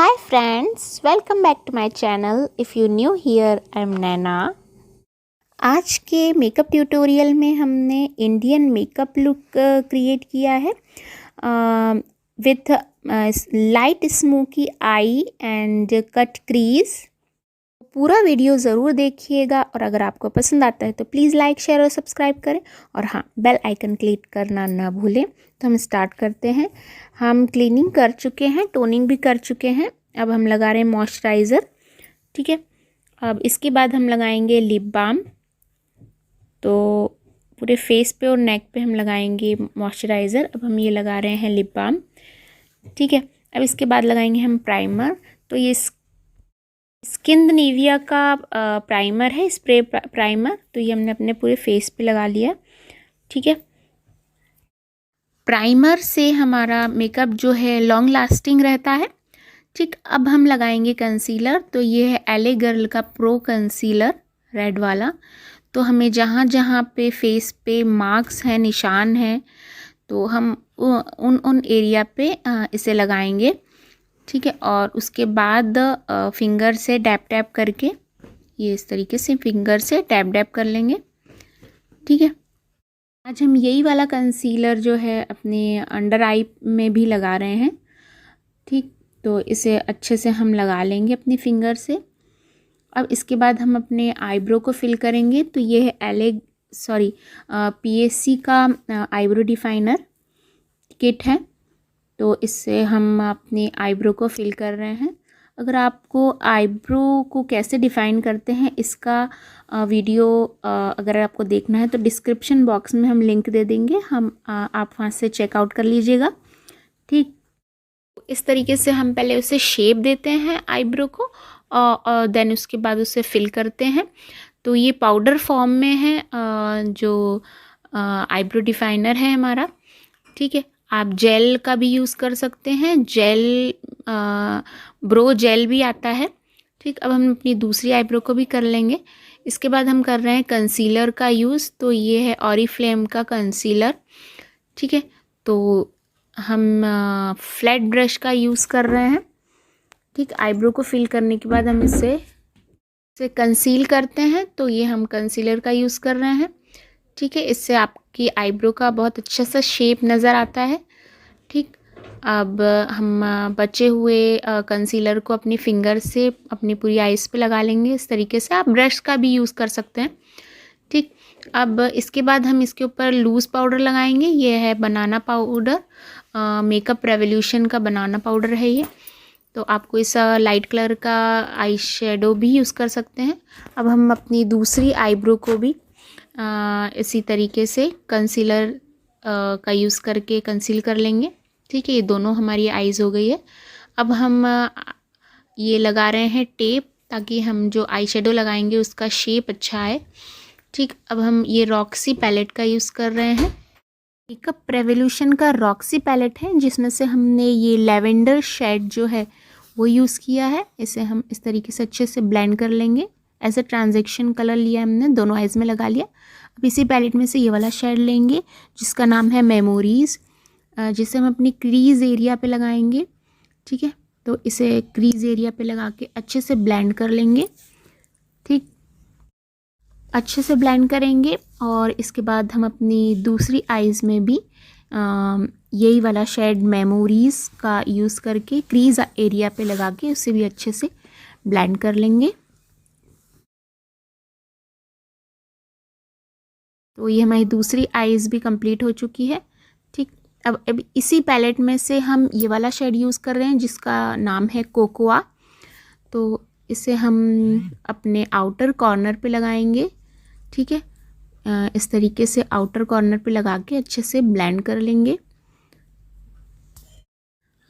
Hi friends, welcome back to my channel. If you new here, I'm Naina. आज के makeup tutorial में हमने Indian makeup look create किया है with light smoky I and cut crease. पूरा video ज़रूर देखिएगा और अगर आपको पसंद आता है तो प्लीज़ लाइक शेयर और सब्सक्राइब करें और हाँ, बेल आइकन क्लिक करना ना भूलें। तो हम स्टार्ट करते हैं। हम क्लीनिंग कर चुके हैं, टोनिंग भी कर चुके हैं। अब हम लगा रहे हैं मॉइस्चराइज़र। ठीक है, अब इसके बाद हम लगाएंगे लिप बाम। तो पूरे फेस पे और नेक पे हम लगाएंगे मॉइस्चराइज़र। अब हम ये लगा रहे हैं लिप बाम। ठीक है, अब इसके बाद लगाएंगे हम प्राइमर। तो ये स्किन निविया का प्राइमर है, स्प्रे प्राइमर। तो ये हमने अपने पूरे फेस पे लगा लिया। ठीक है, प्राइमर से हमारा मेकअप जो है लॉन्ग लास्टिंग रहता है। ठीक, अब हम लगाएंगे कंसीलर। तो ये है एले गर्ल का प्रो कंसीलर, रेड वाला। तो हमें जहाँ जहाँ पे फेस पे मार्क्स हैं, निशान हैं, तो हम उन एरिया पे इसे लगाएंगे। ठीक है, और उसके बाद फिंगर से डैप डैप करके ये इस तरीके से फिंगर से डैप डैप कर लेंगे। ठीक है, आज हम यही वाला कंसीलर जो है अपने अंडर आई में भी लगा रहे हैं। ठीक, तो इसे अच्छे से हम लगा लेंगे अपनी फिंगर से। अब इसके बाद हम अपने आईब्रो को फिल करेंगे। तो ये है पीएससी का आईब्रो डिफाइनर किट है। तो इससे हम अपनी आईब्रो को फिल कर रहे हैं। अगर आपको आईब्रो को कैसे डिफ़ाइन करते हैं इसका वीडियो अगर आपको देखना है तो डिस्क्रिप्शन बॉक्स में हम लिंक दे देंगे, आप वहाँ से चेकआउट कर लीजिएगा। ठीक, इस तरीके से हम पहले उसे शेप देते हैं आईब्रो को और देन उसके बाद उसे फिल करते हैं। तो ये पाउडर फॉर्म में है जो आईब्रो डिफाइनर है हमारा। ठीक है, आप जेल का भी यूज़ कर सकते हैं, जेल ब्रो जेल भी आता है। ठीक, अब हम अपनी दूसरी आईब्रो को भी कर लेंगे। इसके बाद हम कर रहे हैं कंसीलर का यूज़। तो ये है ऑरिफ्लेम का कंसीलर। ठीक है, तो हम फ्लैट ब्रश का यूज़ कर रहे हैं। ठीक, आईब्रो को फिल करने के बाद हम इसे कंसील करते हैं। तो ये हम कंसीलर का यूज़ कर रहे हैं। ठीक है, इससे आपकी आईब्रो का बहुत अच्छा सा शेप नज़र आता है। ठीक, अब हम बचे हुए कंसीलर को अपनी फिंगर से अपनी पूरी आइज़ पे लगा लेंगे। इस तरीके से आप ब्रश का भी यूज़ कर सकते हैं। ठीक, अब इसके बाद हम इसके ऊपर लूज़ पाउडर लगाएंगे। ये है बनाना पाउडर, मेकअप रेवोल्यूशन का बनाना पाउडर है ये। तो आप कोई सा लाइट कलर का आई शेडो भी यूज़ कर सकते हैं। अब हम अपनी दूसरी आईब्रो को भी इसी तरीके से कंसीलर का यूज़ करके कंसील कर लेंगे। ठीक है, ये दोनों हमारी आईज़ हो गई है। अब हम ये लगा रहे हैं टेप, ताकि हम जो आई शेडो लगाएंगे उसका शेप अच्छा आए। ठीक, अब हम ये रॉक्सी पैलेट का यूज़ कर रहे हैं। मेकअप रेवोल्यूशन का रॉक्सी पैलेट है, जिसमें से हमने ये लेवेंडर शेड जो है वो यूज़ किया है। इसे हम इस तरीके से अच्छे से ब्लेंड कर लेंगे। ऐसे ट्रांजेक्शन कलर लिया हमने, दोनों आइज़ में लगा लिया। अब इसी पैलेट में से ये वाला शेड लेंगे जिसका नाम है मेमोरीज़, जिसे हम अपनी क्रीज़ एरिया पे लगाएंगे। ठीक है, तो इसे क्रीज़ एरिया पे लगा के अच्छे से ब्लेंड कर लेंगे। ठीक, अच्छे से ब्लेंड करेंगे और इसके बाद हम अपनी दूसरी आइज़ में भी यही वाला शेड मेमोरीज़ का यूज़ करके क्रीज़ एरिया पे लगा के उसे भी अच्छे से ब्लेंड कर लेंगे। तो ये हमारी दूसरी आइज़ भी कंप्लीट हो चुकी है। ठीक, अब इसी पैलेट में से हम ये वाला शेड यूज़ कर रहे हैं जिसका नाम है कोकोआ। तो इसे हम अपने आउटर कॉर्नर पे लगाएंगे। ठीक है, इस तरीके से आउटर कॉर्नर पे लगा के अच्छे से ब्लेंड कर लेंगे।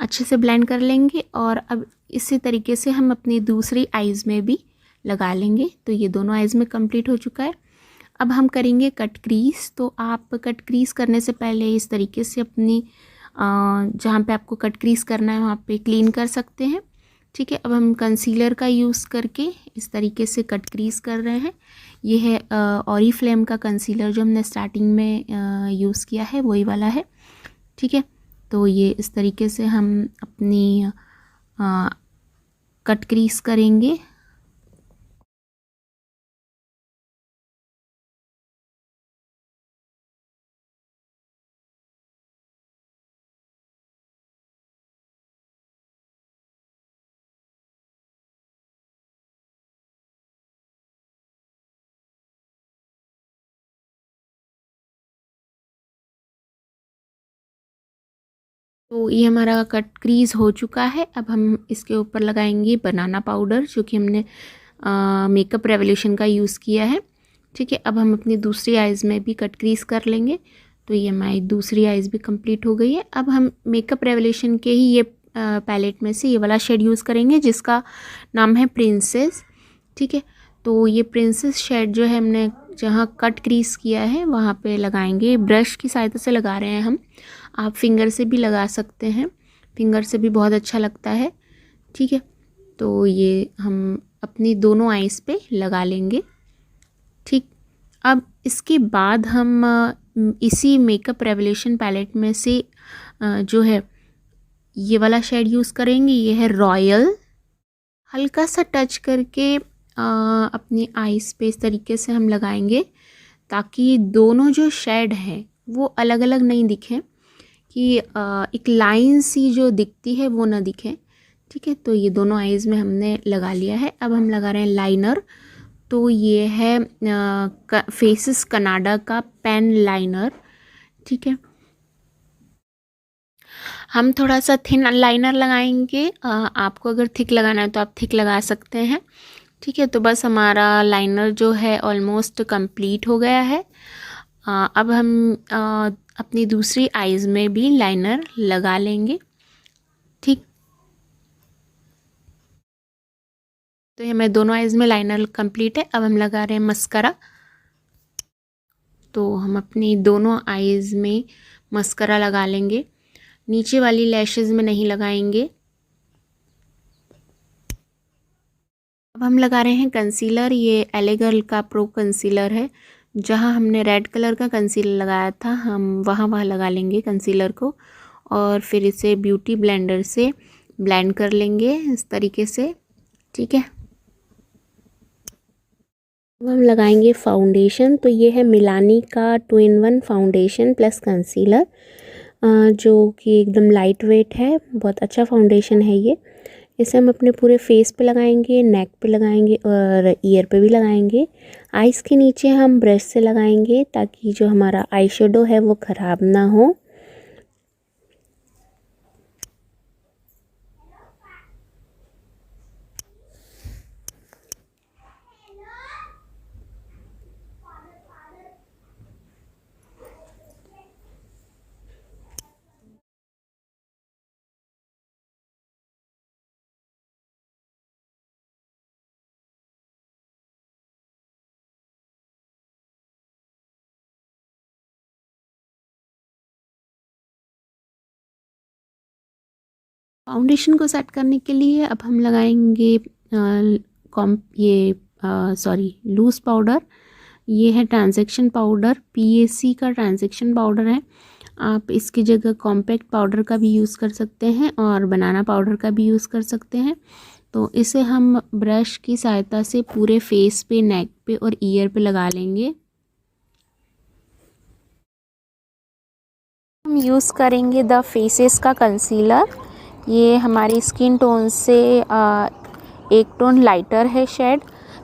अच्छे से ब्लेंड कर लेंगे और अब इसी तरीके से हम अपनी दूसरी आइज़ में भी लगा लेंगे। तो ये दोनों आइज़ में कंप्लीट हो चुका है। अब हम करेंगे कट क्रीज़। तो आप कट क्रीज़ करने से पहले इस तरीके से अपनी जहाँ पे आपको कट क्रीज़ करना है वहाँ पे क्लीन कर सकते हैं। ठीक है, अब हम कंसीलर का यूज़ करके इस तरीके से कट क्रीज़ कर रहे हैं। ये है ऑरिफ्लेम का कंसीलर जो हमने स्टार्टिंग में यूज़ किया है, वही वाला है। ठीक है, तो ये इस तरीके से हम अपनी कट क्रीज करेंगे। तो ये हमारा कट क्रीज हो चुका है। अब हम इसके ऊपर लगाएंगे बनाना पाउडर, जो कि हमने मेकअप रेवोल्यूशन का यूज़ किया है। ठीक है, अब हम अपनी दूसरी आइज़ में भी कट क्रीज कर लेंगे। तो ये हमारी दूसरी आइज़ भी कंप्लीट हो गई है। अब हम मेकअप रेवोल्यूशन के ही ये पैलेट में से ये वाला शेड यूज़ करेंगे, जिसका नाम है प्रिंसेस। ठीक है, तो ये प्रिंसेस शेड जो है हमने जहाँ कट क्रीज किया है वहाँ पे लगाएंगे। ब्रश की सहायता से लगा रहे हैं हम, आप फिंगर से भी लगा सकते हैं, फिंगर से भी बहुत अच्छा लगता है। ठीक है, तो ये हम अपनी दोनों आइज़ पे लगा लेंगे। ठीक, अब इसके बाद हम इसी मेकअप रेवोल्यूशन पैलेट में से जो है ये वाला शेड यूज़ करेंगे। ये है रॉयल। हल्का सा टच करके अपनी आइज़ पे इस तरीके से हम लगाएंगे, ताकि दोनों जो शेड हैं वो अलग अलग नहीं दिखें, कि एक लाइन सी जो दिखती है वो ना दिखे। ठीक है, तो ये दोनों आइज़ में हमने लगा लिया है। अब हम लगा रहे हैं लाइनर। तो ये है फेसेस कनाडा का पेन लाइनर। ठीक है, हम थोड़ा सा थिन लाइनर लगाएंगे। आपको अगर थिक लगाना है तो आप थिक लगा सकते हैं। ठीक है, तो बस हमारा लाइनर जो है ऑलमोस्ट कंप्लीट हो गया है। अब हम अपनी दूसरी आइज़ में भी लाइनर लगा लेंगे। ठीक, तो ये हमारे दोनों आइज़ में लाइनर कंप्लीट है। अब हम लगा रहे हैं मस्करा। तो हम अपनी दोनों आइज़ में मस्करा लगा लेंगे, नीचे वाली लैशेज़ में नहीं लगाएंगे। अब हम लगा रहे हैं कंसीलर। ये एले गर्ल का प्रो कंसीलर है। जहाँ हमने रेड कलर का कंसीलर लगाया था, हम वहाँ लगा लेंगे कंसीलर को, और फिर इसे ब्यूटी ब्लेंडर से ब्लेंड कर लेंगे इस तरीके से। ठीक है, अब हम लगाएंगे फाउंडेशन। तो ये है मिलानी का 2-in-1 फाउंडेशन प्लस कंसीलर, जो कि एकदम लाइट वेट है, बहुत अच्छा फाउंडेशन है ये। इसे हम अपने पूरे फेस पे लगाएंगे, नेक पे लगाएंगे और ईयर पे भी लगाएंगे। आइज़ के नीचे हम ब्रश से लगाएंगे, ताकि जो हमारा आई शेडो है वो ख़राब ना हो। फाउंडेशन को सेट करने के लिए अब हम लगाएंगे लूज़ पाउडर। ये है ट्रांजैक्शन पाउडर, पीएसी का ट्रांजैक्शन पाउडर है। आप इसकी जगह कॉम्पैक्ट पाउडर का भी यूज़ कर सकते हैं और बनाना पाउडर का भी यूज़ कर सकते हैं। तो इसे हम ब्रश की सहायता से पूरे फेस पे, नेक पे और ईयर पे लगा लेंगे। हम यूज़ करेंगे द फेसेस का कंसीलर। ये हमारी स्किन टोन से एक टोन लाइटर है शेड।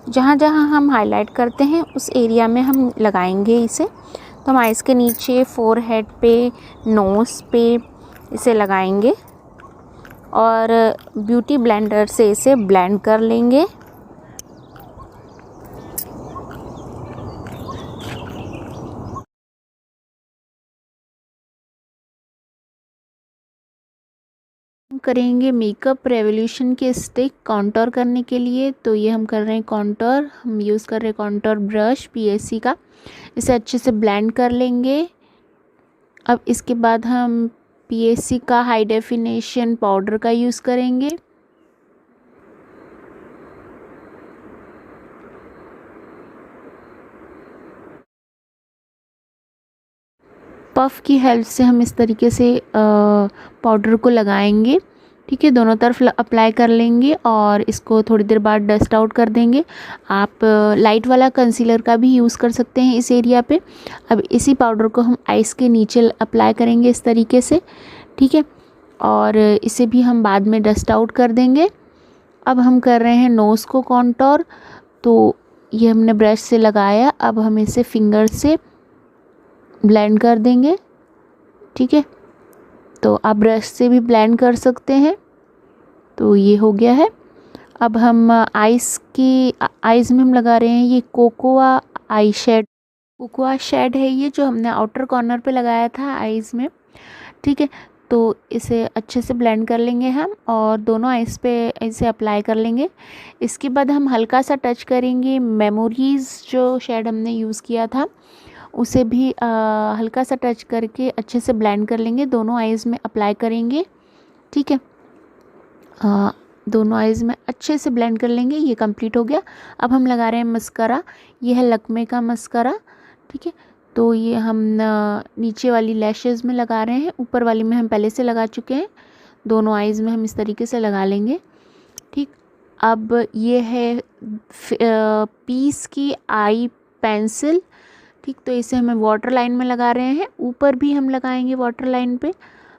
जहाँ जहाँ हम हाईलाइट करते हैं उस एरिया में हम लगाएंगे इसे। तो हम आइज़ के नीचे, फोरहेड पे, नोज़ पे इसे लगाएंगे और ब्यूटी ब्लेंडर से इसे ब्लेंड कर लेंगे। करेंगे मेकअप रेवोल्यूशन के स्टिक कॉन्टोर करने के लिए। तो ये हम कर रहे हैं कॉन्टोर। हम यूज़ कर रहे हैं कॉन्टोर ब्रश पीएससी का। इसे अच्छे से ब्लेंड कर लेंगे। अब इसके बाद हम पीएससी का हाई डेफिनेशन पाउडर का यूज़ करेंगे। पफ की हेल्प से हम इस तरीके से पाउडर को लगाएंगे। ठीक है, दोनों तरफ अप्लाई कर लेंगे और इसको थोड़ी देर बाद डस्ट आउट कर देंगे। आप लाइट वाला कंसीलर का भी यूज़ कर सकते हैं इस एरिया पे। अब इसी पाउडर को हम आइज़ के नीचे अप्लाई करेंगे इस तरीके से, ठीक है, और इसे भी हम बाद में डस्ट आउट कर देंगे। अब हम कर रहे हैं नोज़ को कॉन्टोर, तो ये हमने ब्रश से लगाया, अब हम इसे फिंगर से ब्लेंड कर देंगे, ठीक है। तो आप ब्रश से भी ब्लेंड कर सकते हैं। तो ये हो गया है। अब हम आइज़ में हम लगा रहे हैं ये कोकोआ शेड है ये, जो हमने आउटर कॉर्नर पे लगाया था आइज़ में, ठीक है। तो इसे अच्छे से ब्लेंड कर लेंगे हम और दोनों आइज़ पे इसे अप्लाई कर लेंगे। इसके बाद हम हल्का सा टच करेंगे मेमोरीज़, जो शेड हमने यूज़ किया था उसे भी हल्का सा टच करके अच्छे से ब्लेंड कर लेंगे, दोनों आइज़ में अप्लाई करेंगे, ठीक है। दोनों आइज़ में अच्छे से ब्लेंड कर लेंगे। ये कंप्लीट हो गया। अब हम लगा रहे हैं मस्कारा, ये है लक्मे का मस्कारा, ठीक है। तो ये हम नीचे वाली लैशेज़ में लगा रहे हैं, ऊपर वाली में हम पहले से लगा चुके हैं। दोनों आइज़ में हम इस तरीके से लगा लेंगे, ठीक। अब ये है पीस की आई पेंसिल, ठीक। तो इसे हमें वाटर लाइन में लगा रहे हैं, ऊपर भी हम लगाएंगे वाटर लाइन पे,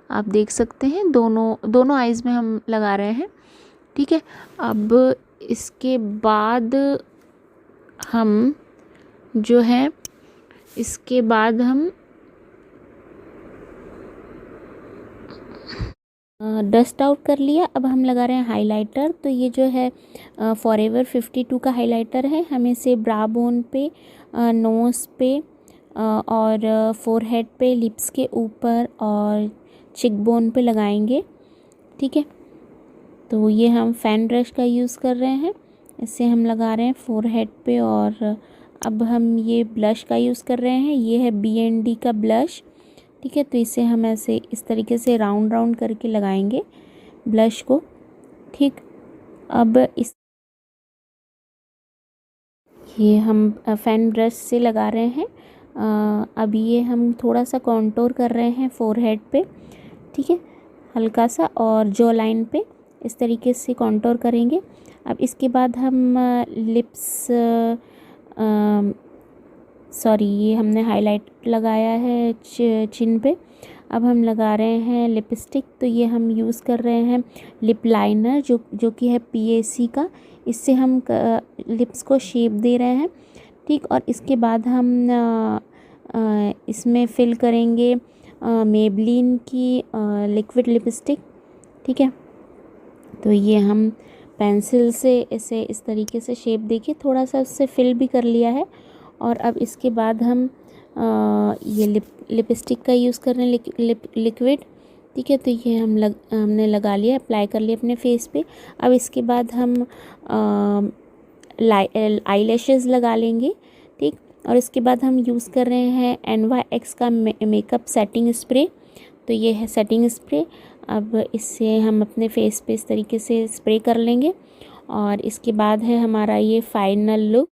आप देख सकते हैं दोनों आइज़ में हम लगा रहे हैं, ठीक है। अब इसके बाद हम जो है डस्ट आउट कर लिया। अब हम लगा रहे हैं हाइलाइटर। तो ये जो है फॉरएवर 52 का हाइलाइटर है। हम इसे ब्रा बोन पे, नोज़ पे और फोरहेड पे, लिप्स के ऊपर और चिक बोन पे लगाएंगे, ठीक है। तो ये हम फैन ब्रश का यूज़ कर रहे हैं, इसे हम लगा रहे हैं फोरहेड पे। और अब हम ये ब्लश का यूज़ कर रहे हैं, ये है BND का ब्लश, ठीक है। तो इसे हम ऐसे इस तरीके से राउंड राउंड करके लगाएंगे ब्लश को, ठीक। अब ये हम फैन ब्रश से लगा रहे हैं। अब ये हम थोड़ा सा कॉन्टोर कर रहे हैं फोरहेड पे, ठीक है, हल्का सा, और जॉ लाइन पे इस तरीके से कॉन्टोर करेंगे। अब इसके बाद हम ये हमने हाईलाइट लगाया है चिन पे। अब हम लगा रहे हैं लिपस्टिक। तो ये हम यूज़ कर रहे हैं लिप लाइनर, जो कि है PAC का। इससे हम लिप्स को शेप दे रहे हैं, ठीक। और इसके बाद हम इसमें फिल करेंगे मेबलिन की लिक्विड लिपस्टिक, ठीक है। तो ये हम पेंसिल से इसे इस तरीके से शेप देके थोड़ा सा उससे फिल भी कर लिया है। और अब इसके बाद हम ये लिपस्टिक का यूज़ कर रहे हैं, लिक्विड, ठीक है। तो ये हमने लगा लिया, अप्लाई कर लिया अपने फेस पे। अब इसके बाद हम आई लैशेज़ लगा लेंगे, ठीक। और इसके बाद हम यूज़ कर रहे हैं NYX का मेकअप सेटिंग स्प्रे। तो ये है सेटिंग स्प्रे। अब इससे हम अपने फेस पे इस तरीके से स्प्रे कर लेंगे और इसके बाद है हमारा ये फाइनल लुक।